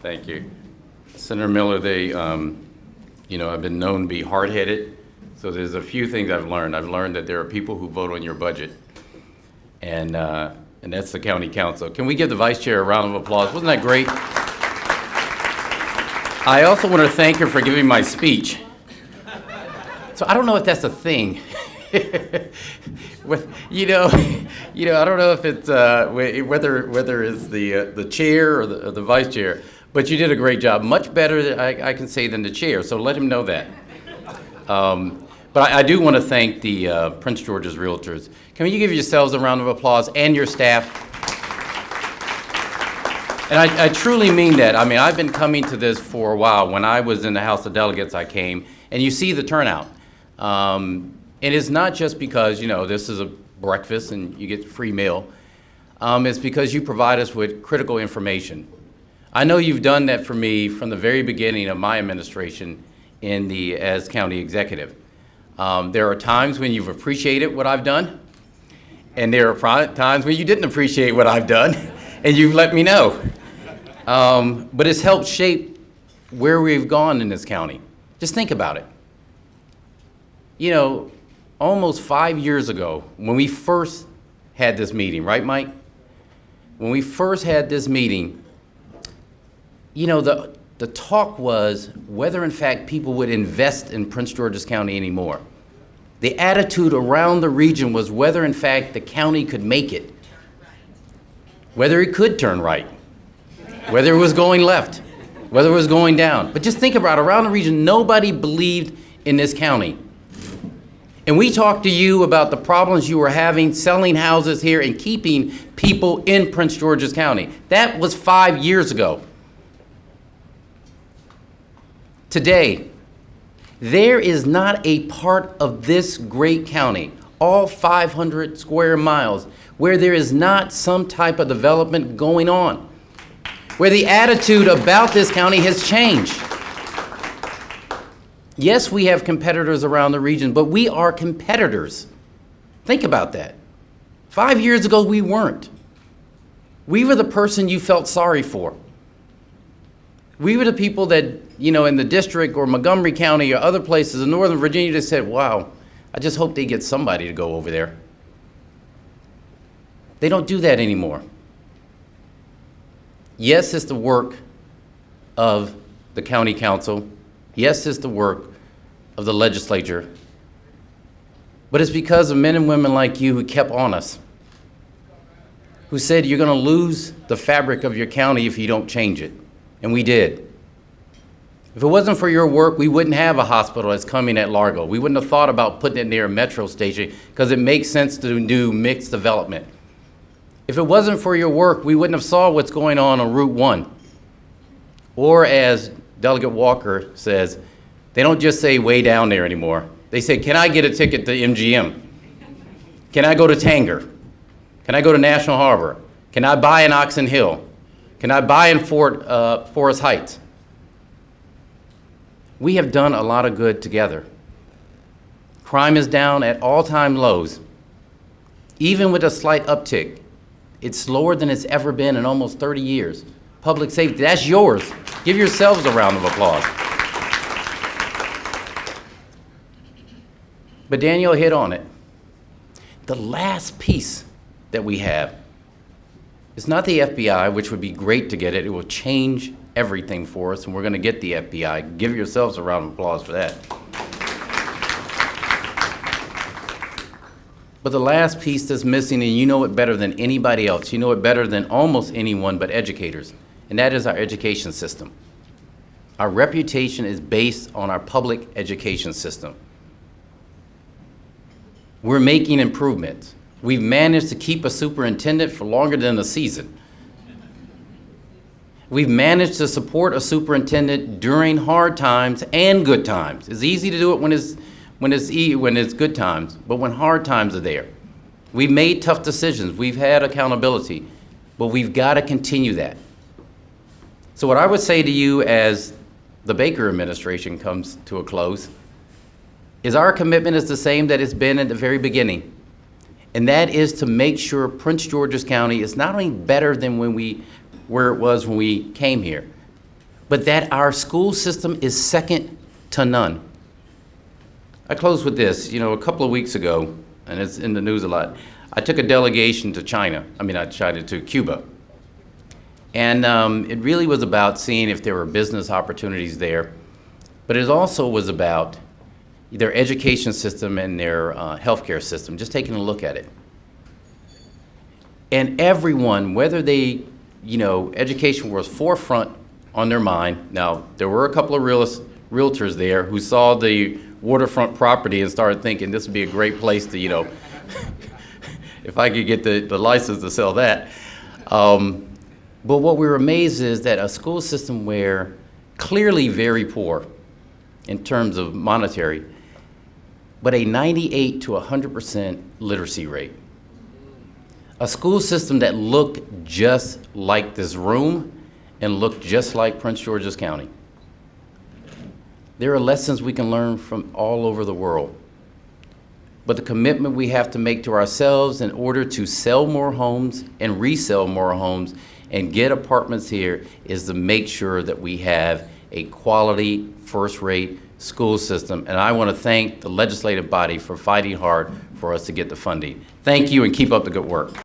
Thank you. Senator Miller, I've been known to be hard-headed, so there's a few things I've learned. I've learned that there are people who vote on your budget, and that's the county council. Can we give the vice chair a round of applause? Wasn't that great? I also want to thank her for giving my speech. So I don't know if that's a thing. I don't know if it's whether it's the chair or the vice chair, but you did a great job, much better I can say than the chair. So let him know that. But I do want to thank the Prince George's Realtors. Can you give yourselves a round of applause and your staff? And I truly mean that. I mean, I've been coming to this for a while. When I was in the House of Delegates, I came, and you see the turnout. And it's not just because, this is a breakfast and you get free meal. It's because you provide us with critical information. I know you've done that for me from the very beginning of my administration as county executive. There are times when you've appreciated what I've done, and there are times when you didn't appreciate what I've done, and you've let me know. But it's helped shape where we've gone in this county. Just think about it. Almost 5 years ago, when we first had this meeting, right, Mike? When we first had this meeting, the talk was whether, in fact, people would invest in Prince George's County anymore. The attitude around the region was whether, in fact, the county could make it, whether it could turn right, whether it was going left, whether it was going down. But just think about it. Around the region, nobody believed in this county. And we talked to you about the problems you were having selling houses here and keeping people in Prince George's County. That was 5 years ago. Today, there is not a part of this great county, all 500 square miles, where there is not some type of development going on, where the attitude about this county has changed. Yes, we have competitors around the region, but we are competitors. Think about that. 5 years ago, we weren't. We were the person you felt sorry for. We were the people that, in the district or Montgomery County or other places in Northern Virginia that said, wow, I just hope they get somebody to go over there. They don't do that anymore. Yes, it's the work of the county council. Yes, it's the work of the legislature, but it's because of men and women like you who kept on us, who said you're going to lose the fabric of your county if you don't change it, and we did. If it wasn't for your work, we wouldn't have a hospital that's coming at Largo. We wouldn't have thought about putting it near a metro station because it makes sense to do mixed development. If it wasn't for your work, we wouldn't have saw what's going on Route 1. Or as Delegate Walker says, they don't just say way down there anymore. They say, can I get a ticket to MGM? Can I go to Tanger? Can I go to National Harbor? Can I buy in Oxon Hill? Can I buy in Forest Heights? We have done a lot of good together. Crime is down at all-time lows. Even with a slight uptick, it's lower than it's ever been in almost 30 years. Public safety, that's yours. Give yourselves a round of applause. But Daniel hit on it. The last piece that we have is not the FBI, which would be great to get it. It will change everything for us, and we're going to get the FBI. Give yourselves a round of applause for that. But the last piece that's missing, and you know it better than anybody else, you know it better than almost anyone but educators, and that is our education system. Our reputation is based on our public education system. We're making improvements. We've managed to keep a superintendent for longer than a season. We've managed to support a superintendent during hard times and good times. It's easy to do it when it's good times, but when hard times are there. We've made tough decisions. We've had accountability, but we've got to continue that. So what I would say to you as the Baker administration comes to a close is our commitment is the same that it's been at the very beginning. And that is to make sure Prince George's County is not only better than where it was when we came here, but that our school system is second to none. I close with this. You know, a couple of weeks ago, and it's in the news a lot, I took a delegation to to Cuba. And it really was about seeing if there were business opportunities there, but it also was about their education system and their healthcare system, just taking a look at it. And everyone, whether they, education was forefront on their mind. Now, there were a couple of realtors there who saw the waterfront property and started thinking this would be a great place to, if I could get the license to sell that. But what we were amazed is that a school system where clearly very poor in terms of monetary, but a 98 to 100% literacy rate. A school system that looked just like this room and looked just like Prince George's County. There are lessons we can learn from all over the world. But the commitment we have to make to ourselves in order to sell more homes and resell more homes and get apartments here is to make sure that we have a quality, first-rate school system. And I want to thank the legislative body for fighting hard for us to get the funding. Thank you, and keep up the good work.